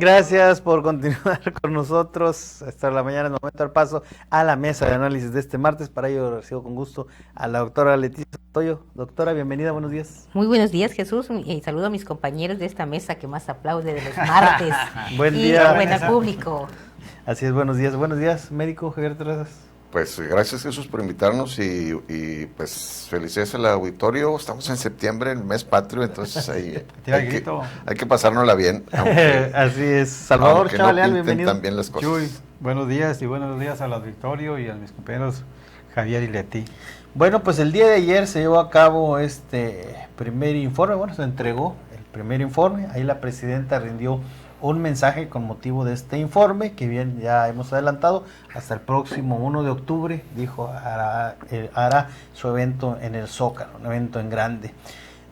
Gracias por continuar con nosotros. Hasta la mañana es momento del paso a la mesa de análisis de este martes. Para ello recibo con gusto a la doctora Leticia Toyo. Doctora, bienvenida, buenos días. Muy buenos días, Jesús, y saludo a mis compañeros de esta mesa que más aplaude de los martes. Buen y día. Buen al público. Así es, buenos días. Buenos días, médico Javier Terrazas. Pues gracias, Jesús, por invitarnos y pues felicidades al auditorio. Estamos en septiembre, el mes patrio, entonces ahí hay que pasárnosla bien. Así es. Salvador Chavaleal, no bienvenido. También las cosas. Chuy, buenos días al auditorio y a mis compañeros Javier y Leti. Bueno, pues el día de ayer se llevó a cabo este primer informe, se entregó el primer informe, ahí la presidenta rindió un mensaje con motivo de este informe, que bien ya hemos adelantado, hasta el próximo 1 de octubre, dijo, hará su evento en el Zócalo, un evento en grande.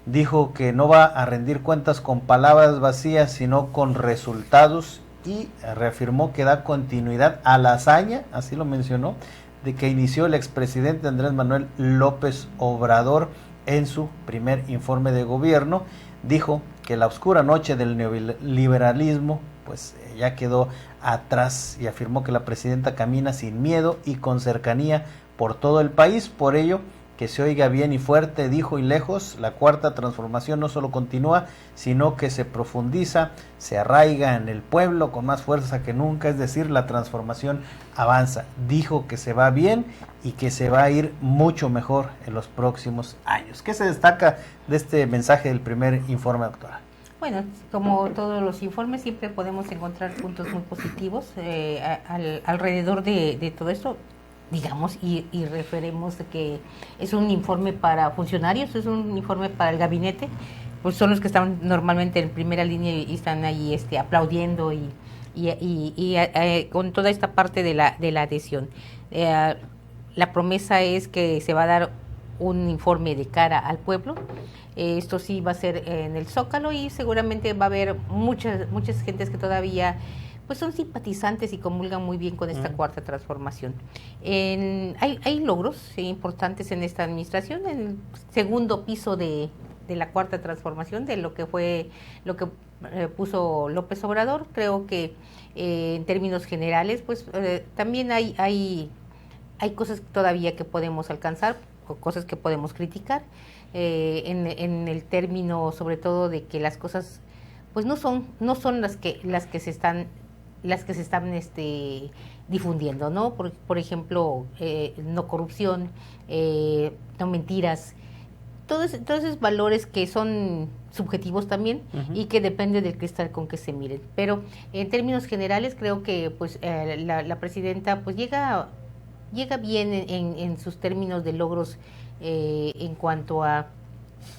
Dijo que no va a rendir cuentas con palabras vacías, sino con resultados, y reafirmó que da continuidad a la hazaña, así lo mencionó, de que inició el expresidente Andrés Manuel López Obrador en su primer informe de gobierno. Dijo que la oscura noche del neoliberalismo pues ya quedó atrás, y afirmó que la presidenta camina sin miedo y con cercanía por todo el país. Por ello, que se oiga bien y fuerte, dijo, y lejos, la cuarta transformación no solo continúa, sino que se profundiza, se arraiga en el pueblo con más fuerza que nunca, es decir, la transformación avanza. Dijo que se va bien y que se va a ir mucho mejor en los próximos años. ¿Qué se destaca de este mensaje del primer informe, doctora? Bueno, como todos los informes, siempre podemos encontrar puntos muy positivos alrededor de todo esto. Digamos, y referemos de que es un informe para funcionarios, es un informe para el gabinete, pues son los que están normalmente en primera línea y están ahí aplaudiendo y con toda esta parte de la adhesión. La promesa es que se va a dar un informe de cara al pueblo. Esto sí va a ser en el Zócalo, y seguramente va a haber muchas gentes que todavía pues son simpatizantes y comulgan muy bien con esta cuarta transformación. Hay logros importantes en esta administración, en el segundo piso de la cuarta transformación, de lo que puso López Obrador. Creo que en términos generales, pues también hay cosas todavía que podemos alcanzar, o cosas que podemos criticar, en el término sobre todo de que las cosas pues no son las que se están difundiendo, ¿no? Por ejemplo, no corrupción, no mentiras, todos esos valores que son subjetivos también, y que depende del cristal con que se miren. Pero en términos generales creo que pues la presidenta pues llega bien en sus términos de logros, en cuanto a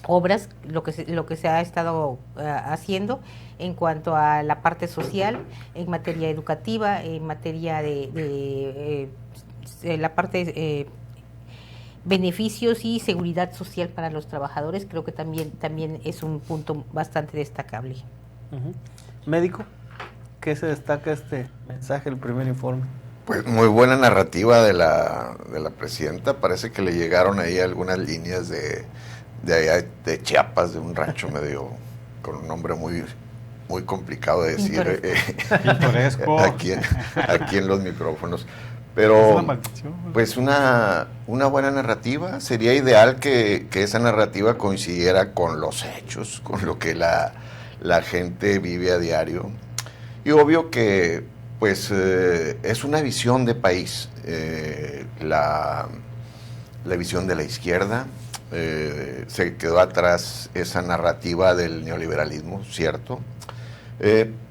obras, lo que se ha estado haciendo en cuanto a la parte social, en materia educativa, en materia de la parte beneficios y seguridad social para los trabajadores. Creo que también es un punto bastante destacable. Médico, ¿qué se destaca este mensaje, el primer informe? Pues muy buena narrativa de la presidenta. Parece que le llegaron ahí algunas líneas de allá de Chiapas, de un rancho medio con un nombre muy complicado de decir Pintoresco. aquí en los micrófonos, pero pues una buena narrativa. Sería ideal que esa narrativa coincidiera con los hechos, con lo que la gente vive a diario, y obvio que pues es una visión de país, la visión de la izquierda. Se quedó atrás esa narrativa del neoliberalismo, cierto,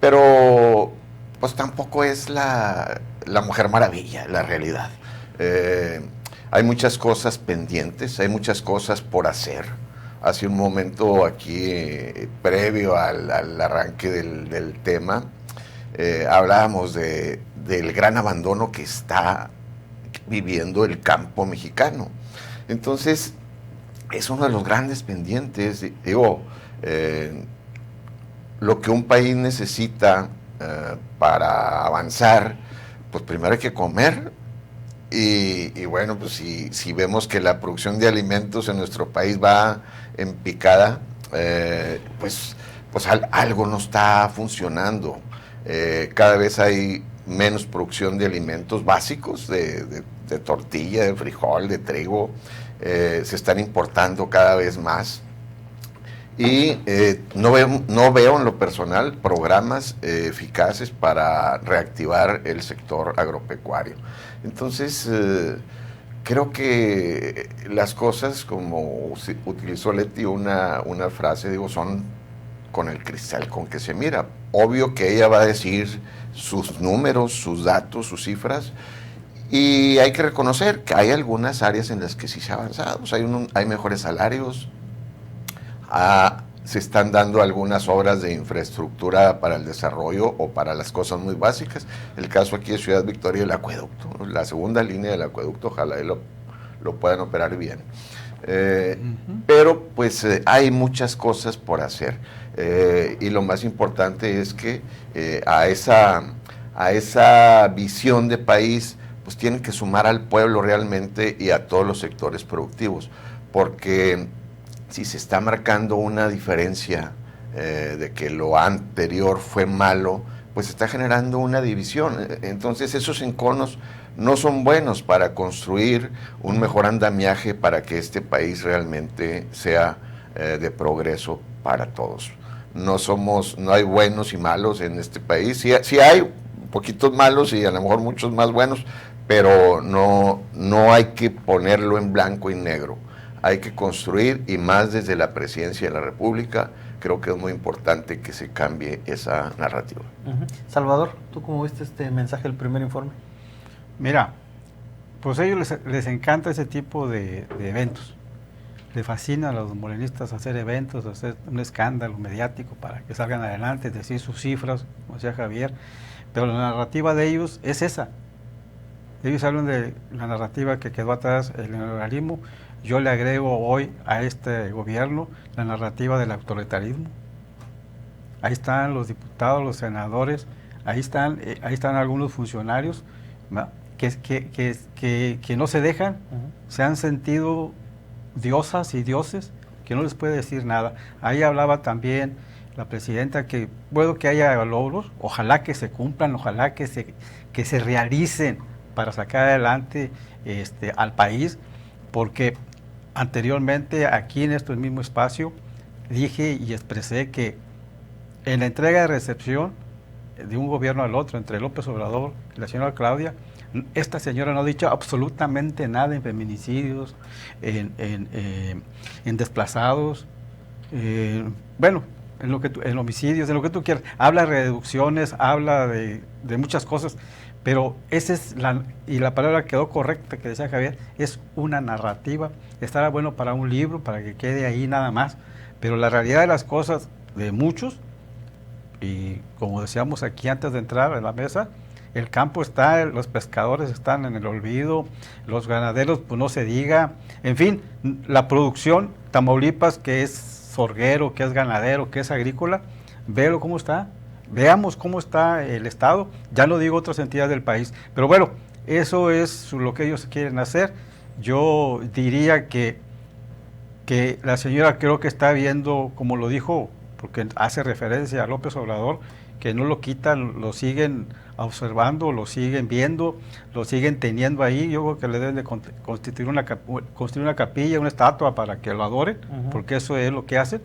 pero pues tampoco es la Mujer Maravilla, la realidad. Hay muchas cosas pendientes, hay muchas cosas por hacer. Hace un momento aquí, previo al arranque del tema, hablábamos del gran abandono que está viviendo el campo mexicano. Entonces, es uno de los grandes pendientes. Digo, lo que un país necesita para avanzar, pues primero hay que comer, y bueno, pues si vemos que la producción de alimentos en nuestro país va en picada, pues algo no está funcionando. Cada vez hay menos producción de alimentos básicos, de tortilla, de frijol, de trigo, se están importando cada vez más. Y no veo en lo personal programas eficaces para reactivar el sector agropecuario. Entonces, creo que las cosas, como utilizó Leti una frase, digo, son con el cristal con que se mira. Obvio que ella va a decir sus números, sus datos, sus cifras, y hay que reconocer que hay algunas áreas en las que sí se ha avanzado. O sea, hay mejores salarios, se están dando algunas obras de infraestructura para el desarrollo o para las cosas muy básicas. El caso aquí de Ciudad Victoria, el acueducto, la segunda línea del acueducto, ojalá y lo puedan operar bien. Pero pues hay muchas cosas por hacer, y lo más importante es que a esa visión de país pues tienen que sumar al pueblo realmente y a todos los sectores productivos, porque si se está marcando una diferencia de que lo anterior fue malo, pues está generando una división. Entonces esos enconos no son buenos para construir un mejor andamiaje para que este país realmente sea de progreso para todos. No hay buenos y malos en este país. Sí hay poquitos malos y a lo mejor muchos más buenos, pero no hay que ponerlo en blanco y negro. Hay que construir, y más desde la Presidencia de la República. Creo que es muy importante que se cambie esa narrativa. Salvador, ¿tú cómo viste este mensaje del primer informe? Mira, pues a ellos les encanta ese tipo de eventos. Les fascina a los morenistas hacer eventos, hacer un escándalo mediático para que salgan adelante, decir sus cifras, como decía Javier, pero la narrativa de ellos es esa. Ellos hablan de la narrativa que quedó atrás, el neoliberalismo. Yo le agrego hoy a este gobierno la narrativa del autoritarismo. Ahí están los diputados, los senadores, ahí están algunos funcionarios, ¿no?, que no se dejan, se han sentido diosas y dioses, que no les puede decir nada. Ahí hablaba también la presidenta que puedo que haya logros, ojalá que se cumplan, ojalá que se realicen para sacar adelante al país, porque anteriormente aquí en este mismo espacio dije y expresé que en la entrega de recepción de un gobierno al otro entre López Obrador y la señora Claudia, esta señora no ha dicho absolutamente nada en feminicidios, en desplazados, bueno, en homicidios, en lo que tú quieras. Habla de reducciones, habla de muchas cosas, pero esa es y la palabra quedó correcta que decía Javier, es una narrativa. Estará bueno para un libro, para que quede ahí nada más, pero la realidad de las cosas de muchos, y como decíamos aquí antes de entrar a la mesa, el campo está, los pescadores están en el olvido, los ganaderos pues no se diga, en fin, la producción, Tamaulipas, que es sorguero, que es ganadero, que es agrícola, véalo cómo está. Veamos cómo está el Estado, ya no digo otras entidades del país, pero bueno, eso es lo que ellos quieren hacer. Yo diría que la señora creo que está viendo, como lo dijo, porque hace referencia a López Obrador, que no lo quitan, lo siguen observando, lo siguen viendo, lo siguen teniendo ahí. Yo creo que le deben de construir una capilla, una estatua para que lo adoren, porque eso es lo que hacen.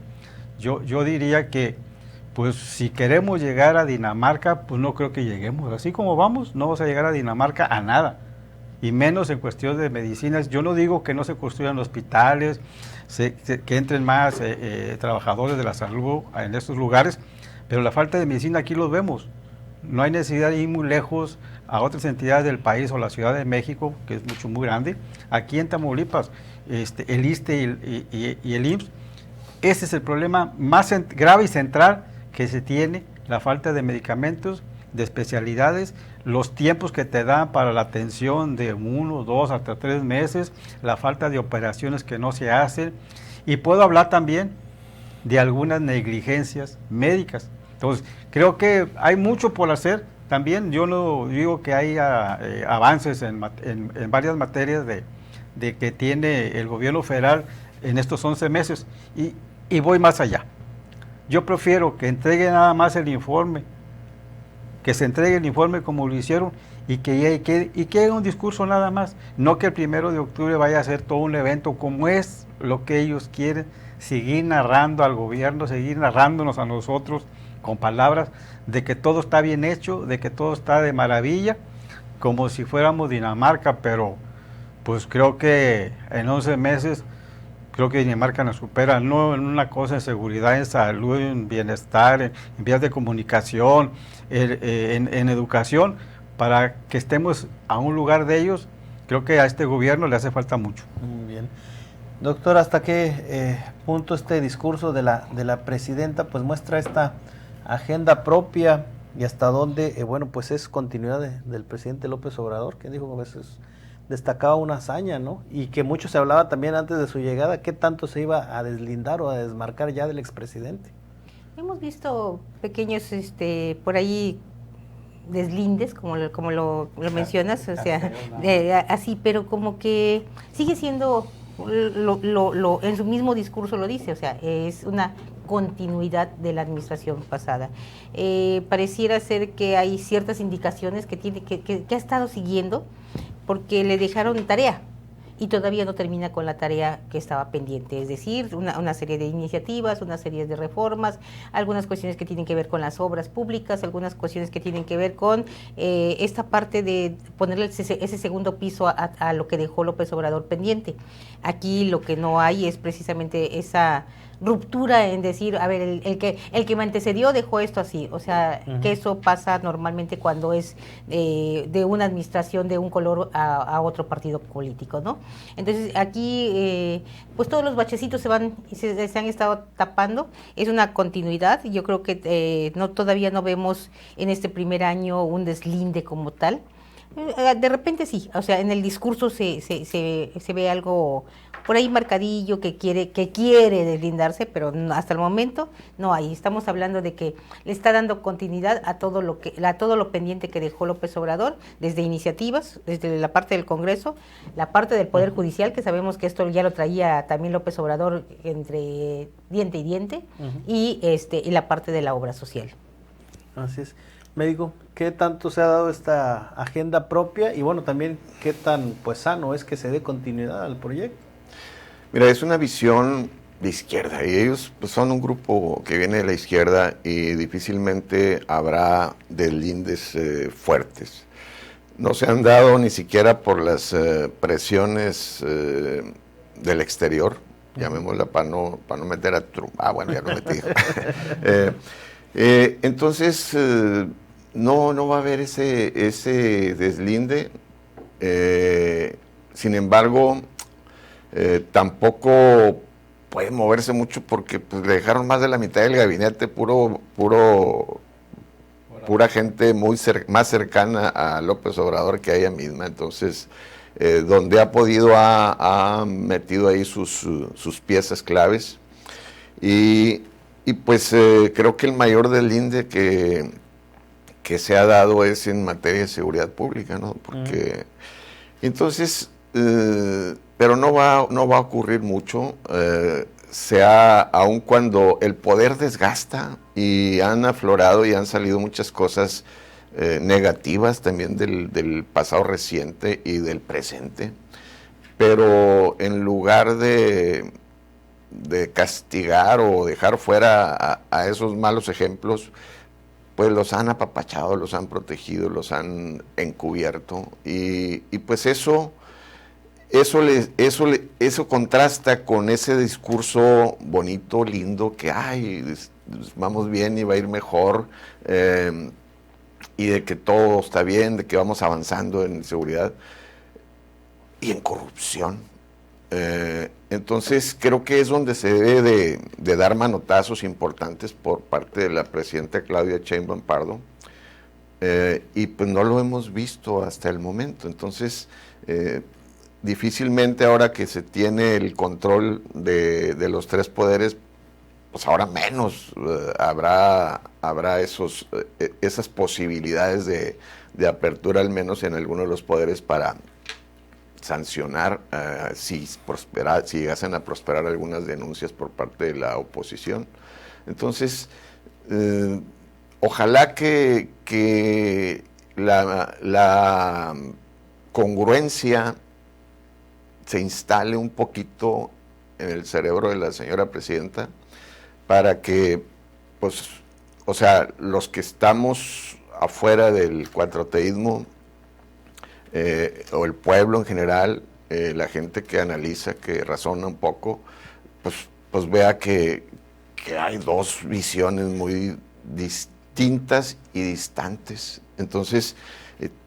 Yo diría que pues si queremos llegar a Dinamarca, pues no creo que lleguemos. Así como vamos, no vamos a llegar a Dinamarca a nada. Y menos en cuestión de medicinas. Yo no digo que no se construyan hospitales, que entren más trabajadores de la salud en estos lugares, pero la falta de medicina aquí los vemos. No hay necesidad de ir muy lejos a otras entidades del país o la Ciudad de México, que es muy grande. Aquí en Tamaulipas, el ISSSTE y el IMSS, ese es el problema más grave y central que se tiene, la falta de medicamentos, de especialidades, los tiempos que te dan para la atención de 1, 2, hasta 3 meses, la falta de operaciones que no se hacen, y puedo hablar también de algunas negligencias médicas. Entonces, creo que hay mucho por hacer. También yo no digo que haya avances en varias materias de que tiene el gobierno federal en estos 11 meses, y voy más allá. Yo prefiero que entregue nada más el informe que se entregue el informe como lo hicieron y que haga un discurso nada más, no que el 1 de octubre vaya a ser todo un evento como es lo que ellos quieren, seguir narrando al gobierno, seguir narrándonos a nosotros con palabras de que todo está bien hecho, de que todo está de maravilla, como si fuéramos Dinamarca, pero pues creo que en 11 meses, creo que Dinamarca nos supera, no en una cosa, en seguridad, en salud, en bienestar, en vías de comunicación, en educación, para que estemos a un lugar de ellos. Creo que a este gobierno le hace falta mucho. Muy bien. Doctor, ¿hasta qué punto este discurso de la presidenta pues muestra esta agenda propia y hasta dónde, bueno, pues es continuidad del presidente López Obrador, que dijo que a veces destacaba una hazaña, ¿no? Y que mucho se hablaba también antes de su llegada, qué tanto se iba a deslindar o a desmarcar ya del expresidente. Hemos visto pequeños, por ahí deslindes, como lo mencionas, o sea, así, pero como que sigue siendo, en su mismo discurso lo dice, o sea, es una continuidad de la administración pasada. Pareciera ser que hay ciertas indicaciones que ha estado siguiendo, porque le dejaron tarea y todavía no termina con la tarea que estaba pendiente, es decir, una serie de iniciativas, una serie de reformas, algunas cuestiones que tienen que ver con las obras públicas, algunas cuestiones que tienen que ver con esta parte de ponerle ese segundo piso a lo que dejó López Obrador pendiente. Aquí lo que no hay es precisamente esa ruptura en decir, a ver, el que me antecedió dejó esto así, o sea, que eso pasa normalmente cuando es de una administración de un color a otro partido político, ¿no? Entonces aquí pues todos los bachecitos se han estado tapando, es una continuidad, y yo creo que todavía no vemos en este primer año un deslinde como tal. De repente sí, o sea, en el discurso se ve algo por ahí marcadillo que quiere deslindarse, pero hasta el momento no hay. Estamos hablando de que le está dando continuidad a todo lo pendiente que dejó López Obrador, desde iniciativas, desde la parte del Congreso, la parte del Poder Judicial, que sabemos que esto ya lo traía también López Obrador entre diente y diente, y la parte de la obra social. Así es. Médico, ¿qué tanto se ha dado esta agenda propia y bueno, también qué tan pues sano es que se dé continuidad al proyecto? Mira, es una visión de izquierda y ellos pues, son un grupo que viene de la izquierda y difícilmente habrá deslindes fuertes. No se han dado ni siquiera por las presiones del exterior, llamémosla para no meter a Trump. Bueno, ya lo metí. Entonces, no va a haber ese deslinde. Sin embargo, tampoco puede moverse mucho porque pues, le dejaron más de la mitad del gabinete, pura gente más cercana a López Obrador que a ella misma. Entonces, donde ha podido ha metido ahí sus piezas claves y pues creo que el mayor deslinde que se ha dado es en materia de seguridad pública, ¿no? Porque entonces, pero no va a ocurrir mucho, aun cuando el poder desgasta y han aflorado y han salido muchas cosas negativas también del pasado reciente y del presente, pero en lugar de castigar o dejar fuera a esos malos ejemplos, pues los han apapachado, los han protegido, los han encubierto y pues eso contrasta con ese discurso bonito, lindo, que vamos bien y va a ir mejor, y de que todo está bien, de que vamos avanzando en seguridad y en corrupción. Entonces creo que es donde se debe de dar manotazos importantes por parte de la presidenta Claudia Sheinbaum Pardo, y pues no lo hemos visto hasta el momento. Entonces difícilmente ahora que se tiene el control de los tres poderes, pues ahora menos habrá esas posibilidades de apertura, al menos en algunos de los poderes, para sancionar si llegasen a prosperar algunas denuncias por parte de la oposición. Entonces, ojalá que la congruencia se instale un poquito en el cerebro de la señora presidenta para que, pues, o sea, los que estamos afuera del cuatroteísmo, o el pueblo en general, la gente que analiza, que razona un poco, pues vea que hay dos visiones muy distintas y distantes. Entonces,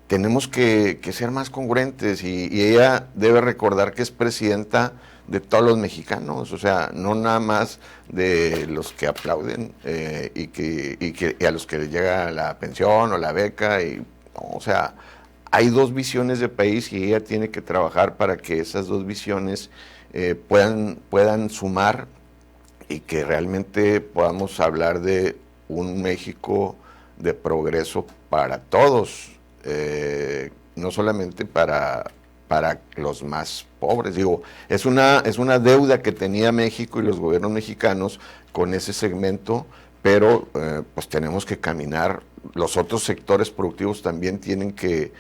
tenemos que ser más congruentes y ella debe recordar que es presidenta de todos los mexicanos, o sea, no nada más de los que aplauden y a los que les llega la pensión o la beca, o sea, hay dos visiones de país y ella tiene que trabajar para que esas dos visiones puedan sumar y que realmente podamos hablar de un México de progreso para todos, no solamente para los más pobres. Digo, es una deuda que tenía México y los gobiernos mexicanos con ese segmento, pero pues tenemos que caminar. Los otros sectores productivos también tienen que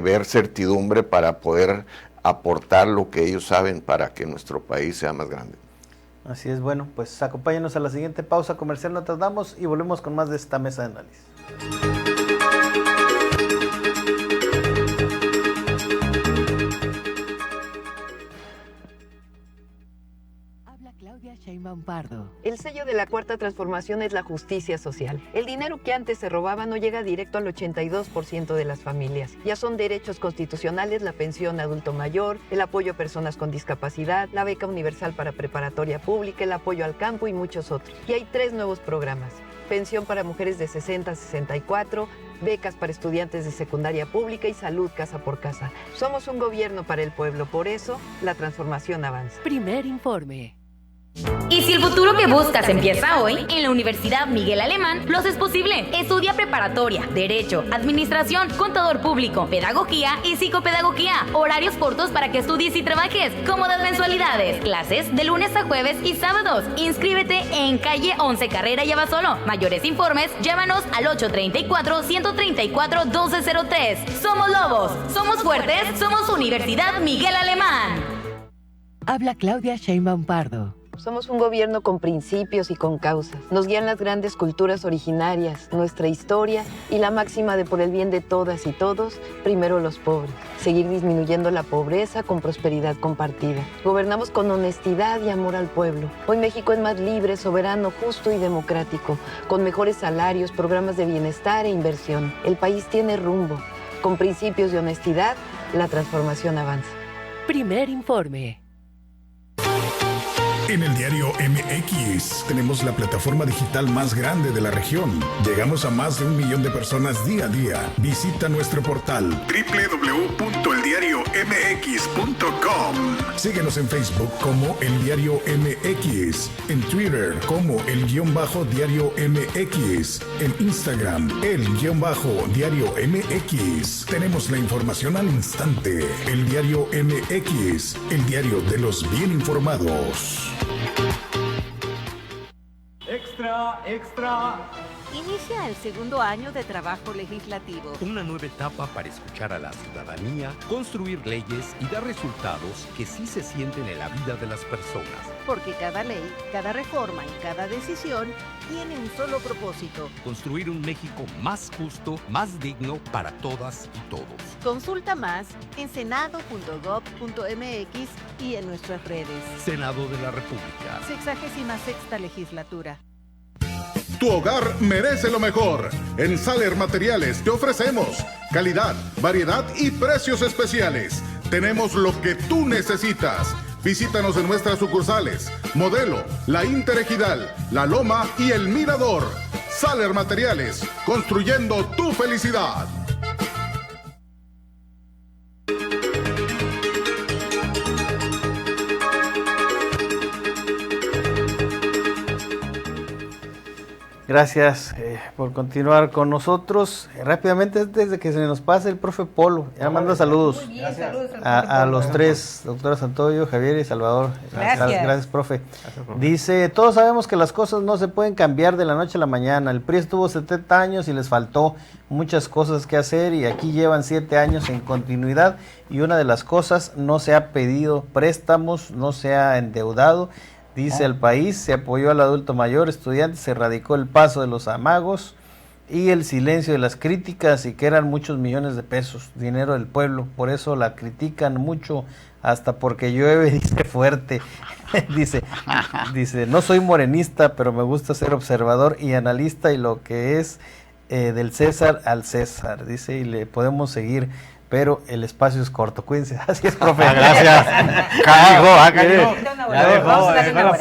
ver certidumbre para poder aportar lo que ellos saben para que nuestro país sea más grande. Así es, bueno, pues acompáñanos a la siguiente pausa comercial, nos tardamos y volvemos con más de esta mesa de análisis. Claudia Sheinbaum Pardo. El sello de la Cuarta Transformación es la justicia social. El dinero que antes se robaba no llega directo al 82% de las familias. Ya son derechos constitucionales la pensión adulto mayor, el apoyo a personas con discapacidad, la beca universal para preparatoria pública, el apoyo al campo y muchos otros. Y hay 3 nuevos programas. Pensión para mujeres de 60 a 64, becas para estudiantes de secundaria pública y salud casa por casa. Somos un gobierno para el pueblo, por eso la transformación avanza. Primer informe. Y si el futuro que buscas empieza hoy, en la Universidad Miguel Alemán lo haces posible. Estudia preparatoria, derecho, administración, contador público, pedagogía y psicopedagogía. Horarios cortos para que estudies y trabajes. Cómodas mensualidades. Clases de lunes a jueves y sábados. Inscríbete en calle 11 Carrera y Abasolo. Mayores informes, llámanos al 834-134-1203. Somos lobos, somos fuertes, somos Universidad Miguel Alemán. Habla Claudia Sheinbaum Pardo. Somos un gobierno con principios y con causas. Nos guían las grandes culturas originarias, nuestra historia y la máxima de por el bien de todas y todos, primero los pobres. Seguir disminuyendo la pobreza con prosperidad compartida. Gobernamos con honestidad y amor al pueblo. Hoy México es más libre, soberano, justo y democrático, con mejores salarios, programas de bienestar e inversión. El país tiene rumbo. Con principios de honestidad, la transformación avanza. Primer informe. En el diario MX tenemos la plataforma digital más grande de la región. Llegamos a más de 1 millón de personas día a día. Visita nuestro portal www.eldiariomx.com. Síguenos en Facebook como El Diario MX, en Twitter como El_Diario MX, en Instagram El_Diario MX. Tenemos la información al instante. El Diario MX, el diario de los bien informados. Extra, extra. Inicia el segundo año de trabajo legislativo. Una nueva etapa para escuchar a la ciudadanía, construir leyes y dar resultados que sí se sienten en la vida de las personas. Porque cada ley, cada reforma y cada decisión tiene un solo propósito. Construir un México más justo, más digno para todas y todos. Consulta más en senado.gov.mx y en nuestras redes. Senado de la República. 66ª legislatura. Tu hogar merece lo mejor. En Saler Materiales te ofrecemos calidad, variedad y precios especiales. Tenemos lo que tú necesitas. Visítanos en nuestras sucursales: Modelo, La Interejidal, La Loma y El Mirador. Saler Materiales, construyendo tu felicidad. Gracias por continuar con nosotros. Rápidamente, antes de que se nos pase el profe Polo, ya manda saludos. Muy bien, saludos A los tres, doctora Santoyo, Javier y Salvador. Gracias, profe. Dice, todos sabemos que las cosas no se pueden cambiar de la noche a la mañana. El PRI estuvo 70 años y les faltó muchas cosas que hacer y aquí llevan 7 años en continuidad y una de las cosas, no se ha pedido préstamos, no se ha endeudado. Dice, el país se apoyó al adulto mayor, estudiantes, se erradicó el paso de los amagos y el silencio de las críticas y que eran muchos millones de pesos, dinero del pueblo, por eso la critican mucho, hasta porque llueve, dice fuerte. dice, no soy morenista, pero me gusta ser observador y analista y lo que es del César al César, dice, y le podemos seguir. Pero el espacio es corto, cuídense. Así es, profe. Gracias.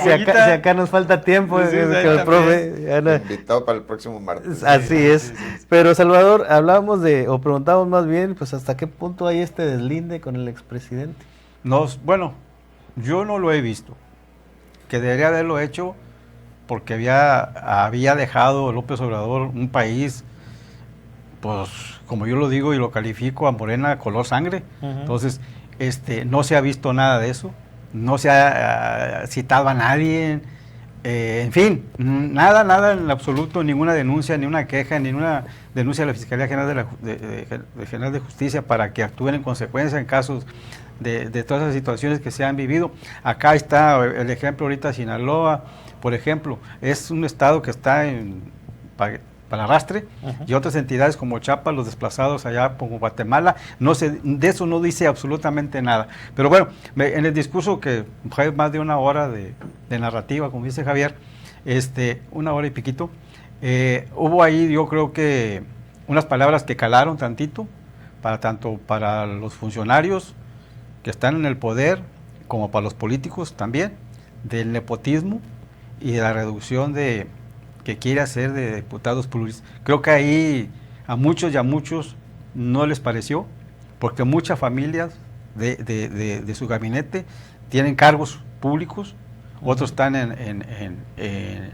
Si acá nos falta tiempo, el profe. Invitado para el próximo martes. Así es. Pero Salvador, hablamos o preguntamos más bien, pues hasta qué punto hay este deslinde con el expresidente. Bueno, yo no lo he visto. Que debería haberlo hecho porque había dejado López Obrador un país, pues como yo lo digo y lo califico, a Morena color sangre. Entonces, no se ha visto nada de eso, no se ha citado a nadie, en fin, nada en absoluto, ninguna denuncia, ni una queja, ni una denuncia a la Fiscalía General General de Justicia para que actúen en consecuencia en casos de todas esas situaciones que se han vivido. Acá está el ejemplo ahorita, Sinaloa, por ejemplo, es un estado que está para arrastre, y otras entidades como Chiapas, los desplazados allá como Guatemala, de eso no dice absolutamente nada. Pero bueno, en el discurso que fue más de una hora de narrativa, como dice Javier, 1 hora y piquito, hubo ahí yo creo que unas palabras que calaron tantito, tanto para los funcionarios que están en el poder, como para los políticos también, del nepotismo y de la reducción que quiere hacer de diputados pluris. Creo que ahí a muchos no les pareció, porque muchas familias de su gabinete tienen cargos públicos, otros están en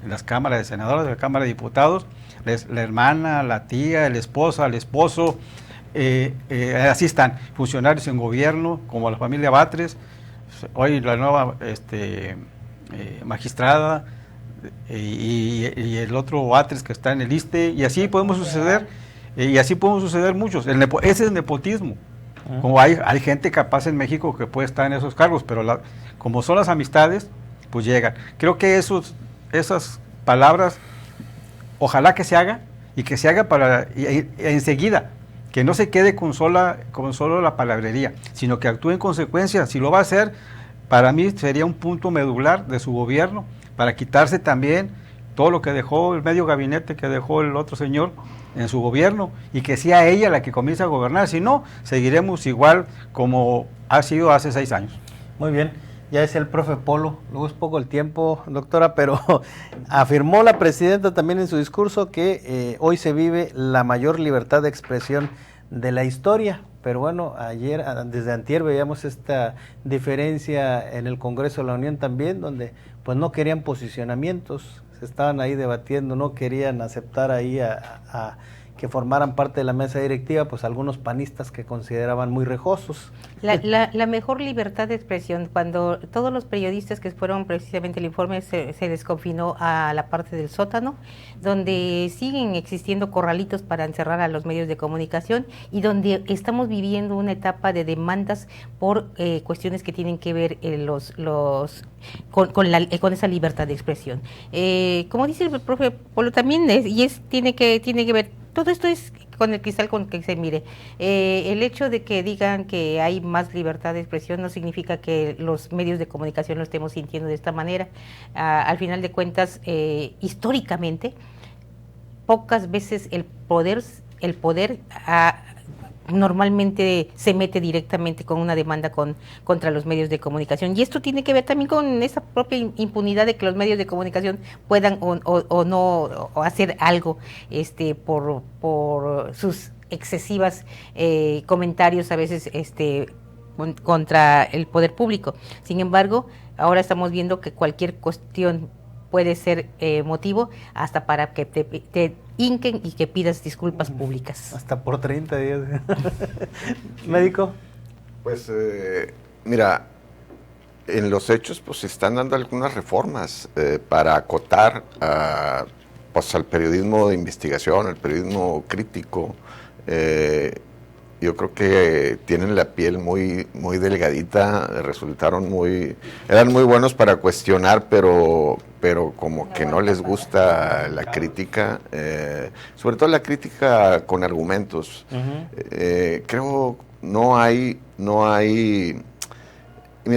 las cámaras de senadores, de la Cámara de Diputados, la hermana, la tía, la esposa, el esposo, así están, funcionarios en gobierno, como la familia Batres, hoy la nueva magistrada, y el otro Batres que está en el ISSSTE, y así podemos suceder, muchos. Ese es nepotismo. Como hay gente capaz en México que puede estar en esos cargos, pero como son las amistades, pues llegan. Creo que esas palabras, ojalá que se haga, y que se haga enseguida, que no se quede con solo la palabrería, sino que actúe en consecuencia. Si lo va a hacer, para mí sería un punto medular de su gobierno, para quitarse también todo lo que dejó el medio gabinete que dejó el otro señor en su gobierno, y que sea ella la que comience a gobernar. Si no, seguiremos igual como ha sido hace 6 años. Muy bien, ya decía el profe Polo, luego es poco el tiempo, doctora, pero afirmó la presidenta también en su discurso que hoy se vive la mayor libertad de expresión de la historia. Pero bueno, desde antier veíamos esta diferencia en el Congreso de la Unión también, donde pues no querían posicionamientos, se estaban ahí debatiendo, no querían aceptar ahí a que formaran parte de la mesa directiva, pues algunos panistas que consideraban muy rejosos. La mejor libertad de expresión, cuando todos los periodistas que fueron precisamente el informe se desconfinó a la parte del sótano, donde siguen existiendo corralitos para encerrar a los medios de comunicación y donde estamos viviendo una etapa de demandas por cuestiones que tienen que ver con esa libertad de expresión. Como dice el profe Polo también, tiene que ver. Todo esto es con el cristal con que se mire. El hecho de que digan que hay más libertad de expresión no significa que los medios de comunicación lo estemos sintiendo de esta manera. Al final de cuentas, históricamente, pocas veces el poder normalmente se mete directamente con una demanda contra los medios de comunicación, y esto tiene que ver también con esa propia impunidad de que los medios de comunicación puedan o no hacer algo por sus excesivas comentarios a veces contra el poder público. Sin embargo, ahora estamos viendo que cualquier cuestión puede ser motivo hasta para que te hinquen y que pidas disculpas públicas. Hasta por 30 días. Médico. Pues mira, en los hechos pues se están dando algunas reformas para acotar pues, al periodismo de investigación, al periodismo crítico. Yo creo que tienen la piel muy delgadita, eran muy buenos para cuestionar, pero como que no les gusta la crítica, sobre todo la crítica con argumentos. Creo no hay, mira,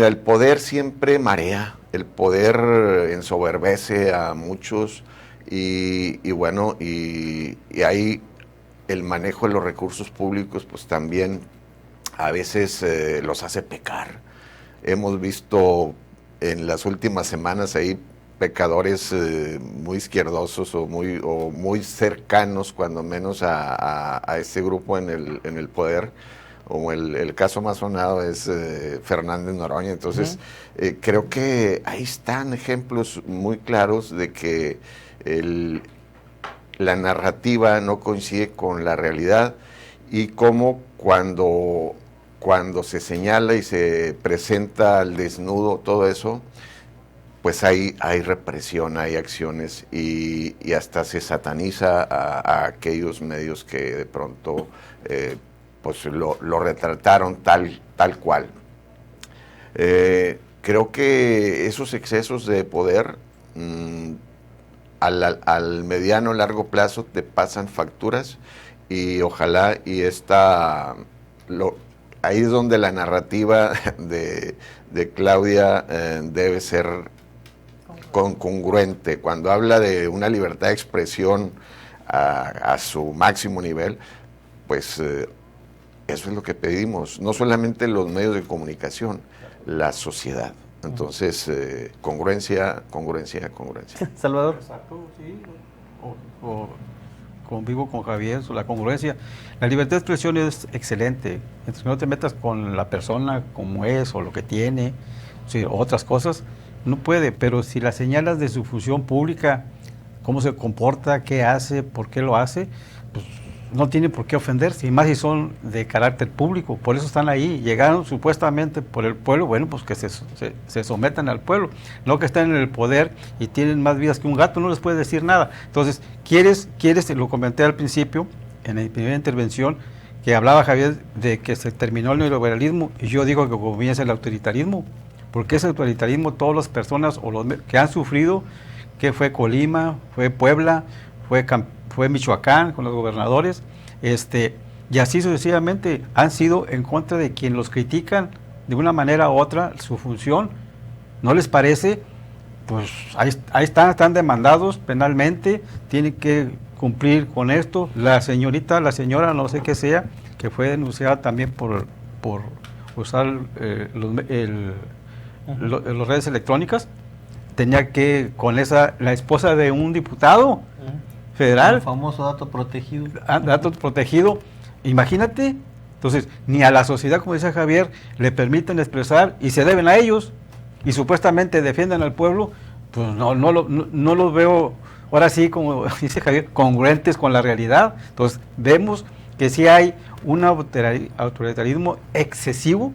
el poder siempre marea, el poder ensoberbece a muchos y bueno, y hay el manejo de los recursos públicos, pues también a veces los hace pecar. Hemos visto en las últimas semanas ahí pecadores muy izquierdosos o muy cercanos, cuando menos a ese grupo en el poder. Como el caso más sonado es Fernández Noroña. Entonces, creo que ahí están ejemplos muy claros de que la narrativa no coincide con la realidad y cómo cuando se señala y se presenta al desnudo todo eso, pues hay represión, hay acciones y hasta se sataniza a aquellos medios que de pronto pues lo retrataron tal cual. Creo que esos excesos de poder al mediano largo plazo te pasan facturas y ojalá y ahí es donde la narrativa de Claudia debe ser congruente. Cuando habla de una libertad de expresión a su máximo nivel, pues eso es lo que pedimos, no solamente los medios de comunicación, la sociedad. Entonces, congruencia. Salvador. Exacto, sí. Convivo con Javier, la congruencia. La libertad de expresión es excelente. Entonces, no te metas con la persona como es o lo que tiene, sí, otras cosas, no puede. Pero si la señalas de su función pública, cómo se comporta, qué hace, por qué lo hace, pues no tiene por qué ofenderse, y más si son de carácter público. Por eso están ahí, llegaron supuestamente por el pueblo. Bueno, pues que se sometan al pueblo, no que estén en el poder y tienen más vidas que un gato, no les puedes decir nada. Entonces, quieres, lo comenté al principio, en la primera intervención, que hablaba Javier de que se terminó el neoliberalismo, y yo digo que comienza el autoritarismo, porque ese autoritarismo, todas las personas o los que han sufrido, que fue Colima, fue Puebla, fue Michoacán con los gobernadores, y así sucesivamente han sido en contra de quien los critican de una manera u otra, su función no les parece, pues ahí están demandados penalmente, tienen que cumplir con esto. La señora no sé qué sea, que fue denunciada también por usar las redes electrónicas, tenía que, la esposa de un diputado federal. El famoso dato protegido. Dato protegido, imagínate. Entonces, ni a la sociedad, como dice Javier, le permiten expresar y se deben a ellos y supuestamente defienden al pueblo, pues no los veo, ahora sí, como dice Javier, congruentes con la realidad. Entonces, vemos que sí hay un autoritarismo excesivo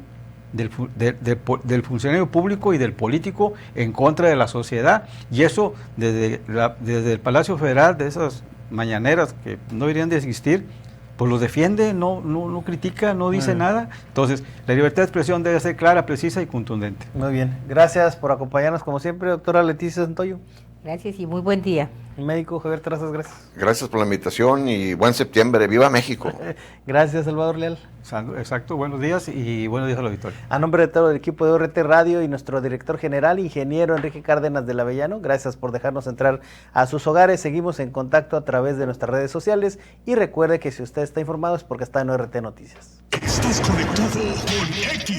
del funcionario público y del político en contra de la sociedad, y eso desde el Palacio Federal, de esas mañaneras que no deberían de existir, pues los defiende, no critica, no dice nada. Entonces, la libertad de expresión debe ser clara, precisa y contundente. Muy bien, gracias por acompañarnos como siempre, doctora Leticia Santoyo. Gracias y muy buen día. Médico Javier Terrazas, gracias. Gracias por la invitación y buen septiembre. ¡Viva México! Gracias, Salvador Leal. Exacto, buenos días y buenos días al auditorio. A nombre de todo el equipo de ORT Radio y nuestro director general, ingeniero Enrique Cárdenas del Avellano, gracias por dejarnos entrar a sus hogares. Seguimos en contacto a través de nuestras redes sociales y recuerde que si usted está informado es porque está en ORT Noticias. Estás conectado con X.